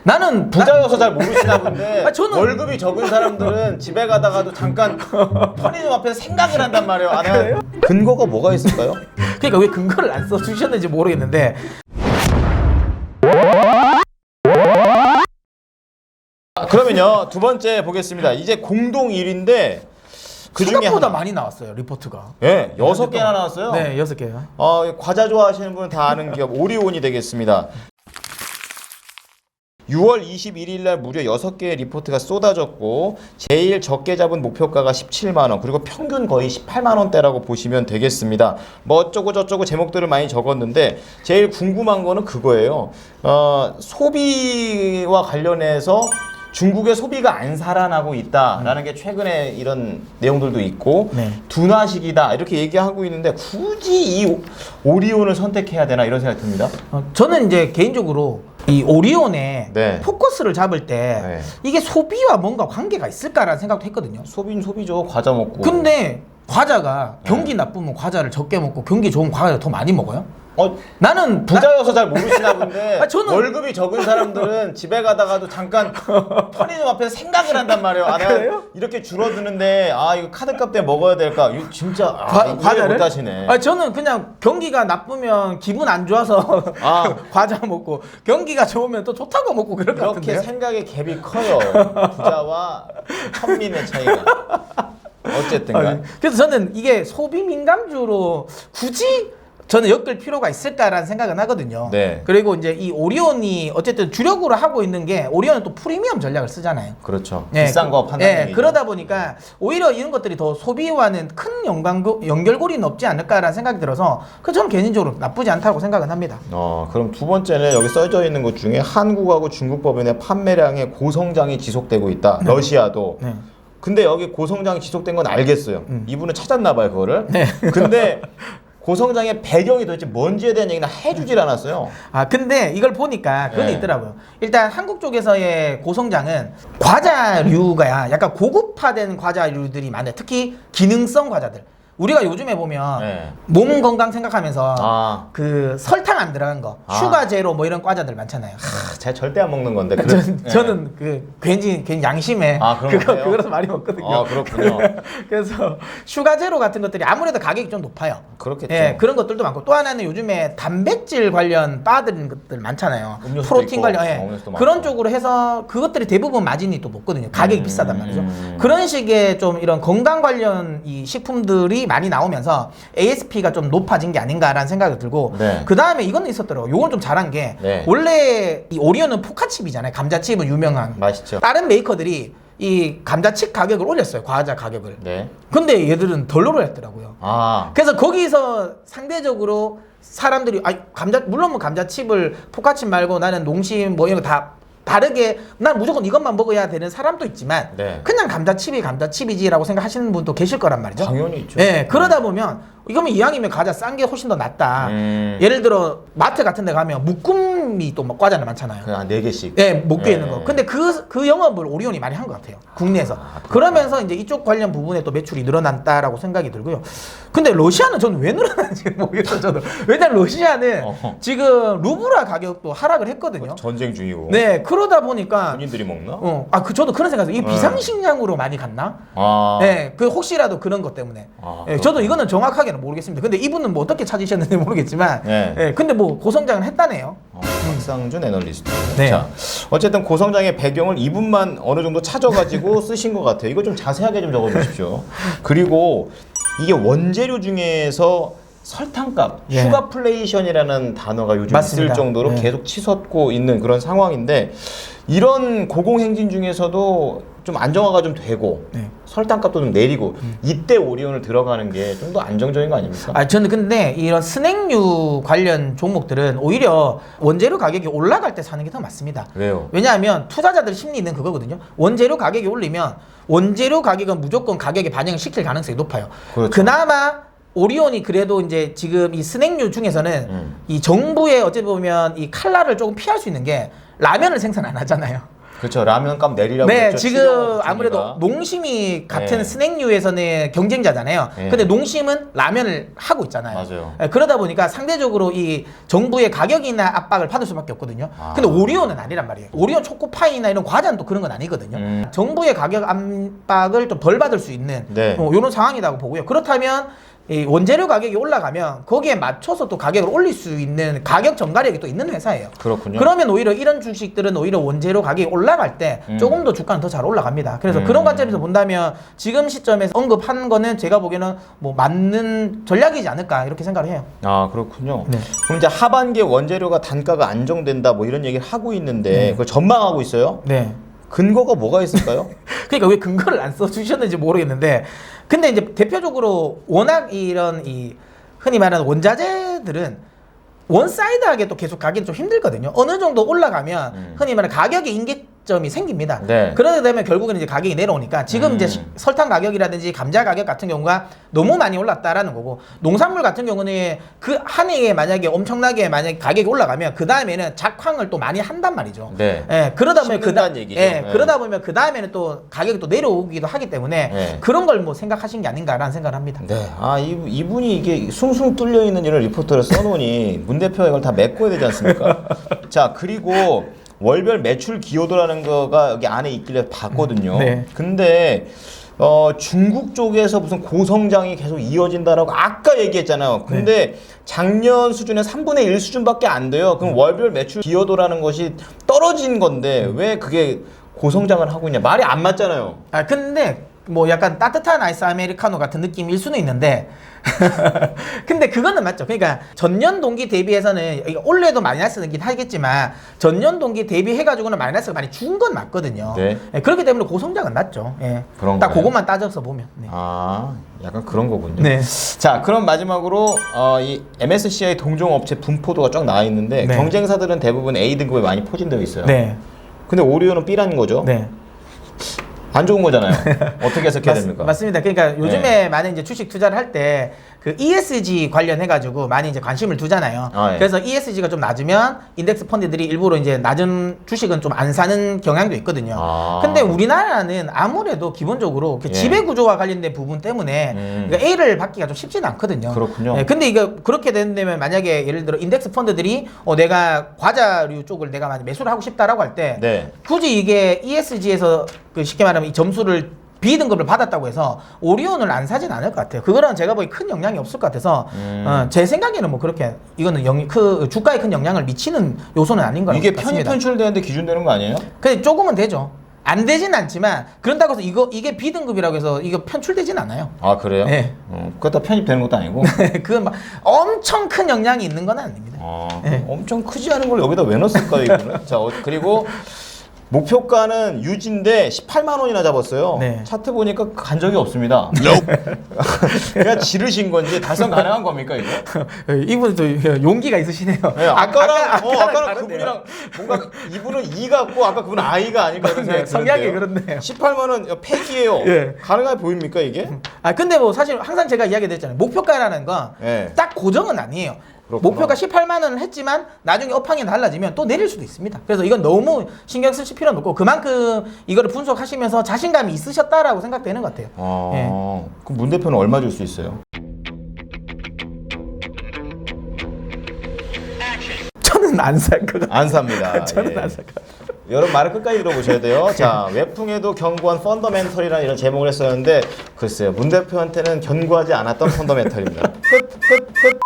나는 부자여서 잘 모르시나 본데 저는 월급이 적은 사람들은 집에 가다가도 잠깐 편의점 앞에서 생각을 한단 말이에요. 아, 내가 근거가 뭐가 있을까요? 그러니까 왜 근거를 안 써주셨는지 모르겠는데. 그러면요, 두 번째 보겠습니다. 이제 공동 1위인데 그 중에 생각보다 하나. 많이 나왔어요, 리포트가. 예, 6개나 나왔어요. 네, 6개요. 과자 좋아하시는 분은 다 아는 기업 오리온이 되겠습니다. 6월 21일 날 무려 6개의 리포트가 쏟아졌고 제일 적게 잡은 목표가가 17만 원, 그리고 평균 거의 18만 원대라고 보시면 되겠습니다. 뭐 어쩌고 저쩌고 제목들을 많이 적었는데 제일 궁금한 거는 그거예요. 소비와 관련해서 중국의 소비가 안 살아나고 있다라는 게 최근에 이런 내용들도 있고 둔화시기다 이렇게 얘기하고 있는데 굳이 이 오리온을 선택해야 되나 이런 생각이 듭니다. 저는 이제 개인적으로 이 오리온의 포커스를 잡을 때 이게 소비와 뭔가 관계가 있을까라는 생각도 했거든요. 소비는 소비죠. 과자 먹고. 근데 과자가 경기 나쁘면 과자를 적게 먹고 경기 좋은 과자를 더 많이 먹어요? 나는 부자여서 잘 모르시나 본데 저는 월급이 적은 사람들은 집에 가다가도 잠깐 편의점 앞에서 생각을 한단 말이에요. 아, 내가 이렇게 줄어드는데 이거 카드값 때문에 먹어야 될까? 이거 진짜 과자를 못 하시네. 저는 그냥 경기가 나쁘면 기분 안 좋아서 과자 먹고 경기가 좋으면 또 좋다고 먹고 그럴 것 같은데요. 이렇게 생각의 갭이 커요. 부자와 천민의 차이가. 어쨌든 간. 그래서 저는 이게 소비 민감주로 굳이 저는 엮을 필요가 있을까라는 생각은 하거든요. 그리고 이제 이 오리온이 어쨌든 주력으로 하고 있는 게 오리온은 또 프리미엄 전략을 쓰잖아요. 그렇죠. 비싼 거 판단이. 그러다 보니까 오히려 이런 것들이 더 소비와는 큰 연결고리는 없지 않을까라는 생각이 들어서 저는 개인적으로 나쁘지 않다고 생각은 합니다. 그럼 두 번째는 여기 써져 있는 것 중에 한국하고 중국 법인의 판매량의 고성장이 지속되고 있다. 러시아도. 근데 여기 고성장이 지속된 건 알겠어요. 이분은 찾았나 봐요, 그거를. 근데 고성장의 배경이 도대체 뭔지에 대한 얘기는 해주질 않았어요. 근데 이걸 보니까 그건 있더라고요. 일단 한국 쪽에서의 고성장은 과자류가 약간 고급화된 과자류들이 많아요. 특히 기능성 과자들. 우리가 요즘에 보면 몸 건강 생각하면서 그 설탕 안 들어간 거, 슈가 제로 뭐 이런 과자들 많잖아요. 제가 절대 안 먹는 건데. 저는 그 괜히 양심에 그거라서 많이 먹거든요. 그렇군요. 그래서 슈가 제로 같은 것들이 아무래도 가격이 좀 높아요. 그렇겠죠. 그런 것들도 많고 또 하나는 요즘에 단백질 관련 바들 것들 많잖아요. 프로틴 관련 그런 쪽으로 해서 그것들이 대부분 마진이 또 높거든요. 가격이 비싸단 말이죠. 그런 식의 좀 이런 건강 관련 이 식품들이 많이 나오면서 ASP가 좀 높아진 게 아닌가라는 생각이 들고 그 다음에 이건 있었더라고요. 요건 좀 잘한 게 원래 이 오리온은 포카칩이잖아요. 감자칩은 유명한. 맛있죠. 다른 메이커들이 이 감자칩 가격을 올렸어요. 과자 가격을. 근데 얘들은 덜 올렸더라고요. 그래서 거기서 상대적으로 사람들이 물론 뭐 감자칩을 포카칩 말고 나는 농심 뭐 이런 거 다 다르게 난 무조건 이것만 먹어야 되는 사람도 있지만 그냥 감자칩이 감자칩이지라고 생각하시는 분도 계실 거란 말이죠. 당연히 있죠. 그러다 보면 이거면 이왕이면 과자 싼 게 훨씬 더 낫다. 예를 들어 마트 같은 데 가면 묶음이 또 막 과자는 많잖아요. 한 4개씩. 묶여 있는 거. 근데 그 영업을 오리온이 많이 한 것 같아요. 국내에서. 그러면서 이제 이쪽 관련 부분에 또 매출이 늘어났다라고 생각이 들고요. 근데 러시아는 저는 왜 늘어나는지 모르겠어요. 저도. 왜냐면 러시아는 지금 루블화 가격도 하락을 했거든요. 전쟁 중이고. 그러다 보니까 군인들이 먹나? 저도 그런 생각이 들어요. 이 비상식량으로 많이 갔나? 그 혹시라도 그런 것 때문에. 저도 이거는 정확하게는 모르겠습니다. 근데 이분은 뭐 어떻게 찾으셨는지 모르겠지만, 근데 뭐 고성장을 했다네요. 박상준 애널리스트. 자, 어쨌든 고성장의 배경을 이분만 어느 정도 찾아가지고 쓰신 것 같아요. 이거 좀 자세하게 좀 적어주십시오. 그리고 이게 원재료 중에서 설탕값, 슈가플레이션이라는 단어가 요즘 있을 정도로 계속 치솟고 있는 그런 상황인데 이런 고공행진 중에서도 좀 안정화가 좀 되고 설탕값도 좀 내리고 이때 오리온을 들어가는 게 좀 더 안정적인 거 아닙니까? 저는 근데 이런 스낵류 관련 종목들은 오히려 원재료 가격이 올라갈 때 사는 게 더 맞습니다. 왜요? 왜냐하면 투자자들 심리는 그거거든요. 원재료 가격이 올리면 원재료 가격은 무조건 가격에 반영을 시킬 가능성이 높아요. 그나마 오리온이 그래도 이제 지금 이 스낵류 중에서는 이 정부의 어찌 보면 이 칼날을 조금 피할 수 있는 게 라면을 생산 안 하잖아요. 그렇죠. 라면값 내리라고 네, 그랬죠. 지금 추경 아무래도 중이가. 농심이 같은 네. 스낵류에서는 경쟁자잖아요. 네. 근데 농심은 라면을 하고 있잖아요. 맞아요. 네, 그러다 보니까 상대적으로 이 정부의 가격이나 압박을 받을 수밖에 없거든요. 근데 오리오는 아니란 말이에요. 오리오 초코파이나 이런 과자는 또 그런 건 아니거든요. 정부의 가격 압박을 좀 덜 받을 수 있는 네. 이런 상황이라고 보고요. 그렇다면 이 원재료 가격이 올라가면 거기에 맞춰서 또 가격을 올릴 수 있는 가격 전가력이 또 있는 회사예요. 그렇군요. 그러면 오히려 이런 주식들은 오히려 원재료 가격이 올라갈 때 조금 더 주가는 더 잘 올라갑니다. 그래서 그런 관점에서 본다면 지금 시점에서 언급한 거는 제가 보기에는 뭐 맞는 전략이지 않을까 이렇게 생각을 해요. 아 그렇군요. 네. 그럼 이제 하반기에 원재료가 단가가 안정된다 뭐 이런 얘기를 하고 있는데 네. 그걸 전망하고 있어요. 네. 근거가 뭐가 있을까요? 그러니까 왜 근거를 안 써주셨는지 모르겠는데, 근데 이제 대표적으로 워낙 이런 이 흔히 말하는 원자재들은 원사이드하게 또 계속 가기는 좀 힘들거든요. 어느 정도 올라가면 흔히 말하는 가격의 인계점이 생깁니다. 네. 그러게 되면 결국에는 이제 가격이 내려오니까 지금 이제 설탕 가격이라든지 감자 가격 같은 경우가 너무 많이 올랐다라는 거고, 농산물 같은 경우는 그 한 해에 만약에 엄청나게 만약에 가격이 올라가면 그 다음에는 작황을 또 많이 한단 말이죠. 네. 예, 그러다 보면 식는다는 얘기죠. 예, 네. 그러다 보면 그 다음에는 또 가격이 또 내려오기도 하기 때문에 네. 그런 걸 뭐 생각하신 게 아닌가라는 생각을 합니다. 네. 아 이분이 이게 숭숭 뚫려 있는 이런 리포터를 써놓으니 문 대표가 이걸 다 메꿔야 되지 않습니까? 자 그리고 월별 매출 기여도라는 거가 여기 안에 있길래 봤거든요. 네. 근데 중국 쪽에서 무슨 고성장이 계속 이어진다라고 아까 얘기했잖아요. 근데 작년 수준의 3분의 1 수준밖에 안 돼요. 그럼 월별 매출 기여도라는 것이 떨어진 건데 왜 그게 고성장을 하고 있냐? 말이 안 맞잖아요. 아 근데 뭐 약간 따뜻한 아이스 아메리카노 같은 느낌일 수는 있는데 근데 그거는 맞죠. 그러니까 전년 동기 대비해서는 올해도 마이너스긴 하겠지만 전년 동기 대비해가지고는 마이너스가 많이 준 건 맞거든요. 네. 예, 그렇기 때문에 고성장은 맞죠. 예. 그런 딱 거예요? 그것만 따져서 보면. 네. 아, 약간 그런 거군요. 네. 자, 그럼 마지막으로 이 MSCI 동종업체 분포도가 쫙 나와 있는데 네. 경쟁사들은 대부분 A 등급에 많이 포진되어 있어요. 네. 근데 오리오는 B라는 거죠. 네. 안 좋은 거잖아요. 어떻게 해석해야 됩니까? 맞습니다. 그러니까 요즘에 많은 이제 주식 투자를 할 때 그 ESG 관련해가지고 많이 이제 관심을 두잖아요. 아, 예. 그래서 ESG가 좀 낮으면 인덱스 펀드들이 일부러 이제 낮은 주식은 좀 안 사는 경향도 있거든요. 아. 근데 우리나라는 아무래도 기본적으로 그 예. 지배 구조와 관련된 부분 때문에 그러니까 A를 받기가 좀 쉽지는 않거든요. 그렇군요. 예, 근데 이거 그렇게 된다면 만약에 예를 들어 인덱스 펀드들이 내가 과자류 쪽을 내가 만약 매수를 하고 싶다라고 할 때 네. 굳이 이게 ESG에서 그 쉽게 말하면 이 점수를 B등급을 받았다고 해서 오리온을 안 사진 않을 것 같아요. 그거랑 제가 보기 큰 영향이 없을 것 같아서 제 생각에는 뭐 그렇게 이거는 그 주가에 큰 영향을 미치는 요소는 아닌 거라고 이게 편입 같습니다. 편출되는데 기준되는 거 아니에요? 근데 조금은 되죠. 안 되진 않지만 그런다고 해서 이게 B등급이라고 해서 이거 편출되진 않아요. 아 그래요? 네. 그거 다 편입되는 것도 아니고. 그건 막 엄청 큰 영향이 있는 건 아닙니다. 네. 엄청 크지 않은 걸 여기다 왜 넣었을까요, 이거는? 자, 그리고 목표가는 유지인데 18만 원이나 잡았어요. 네. 차트 보니까 간 적이 없습니다. 그냥 지르신 건지 달성 가능한 겁니까, 이거? 이분도 용기가 있으시네요. 네, 아까랑 다른데요. 그분이랑 뭔가 이분은 E 같고 아까 그분은 I가 아닐까 이런 생각이 성향이 드는데요. 그렇네요. 18만 원 폐기예요. 예. 가능해 보입니까, 이게? 근데 뭐 사실 항상 제가 이야기했잖아요. 목표가라는 건 예. 딱 고정은 아니에요. 그렇구나. 목표가 18만 원을 했지만 나중에 업황이 달라지면 또 내릴 수도 있습니다. 그래서 이건 너무 신경 쓰실 필요는 없고 그만큼 이거를 분석하시면서 자신감이 있으셨다라고 생각되는 것 같아요. 그럼 문 대표는 얼마 줄 수 있어요? 저는 안 살 것 같아요. 안 삽니다. 저는 예. 안 살 것 같아요. 여러분 말을 끝까지 들어보셔야 돼요. 자, 외풍에도 견고한 펀더멘털이라는 이런 제목을 했었는데 글쎄요, 문 대표한테는 견고하지 않았던 펀더멘털입니다. 끝.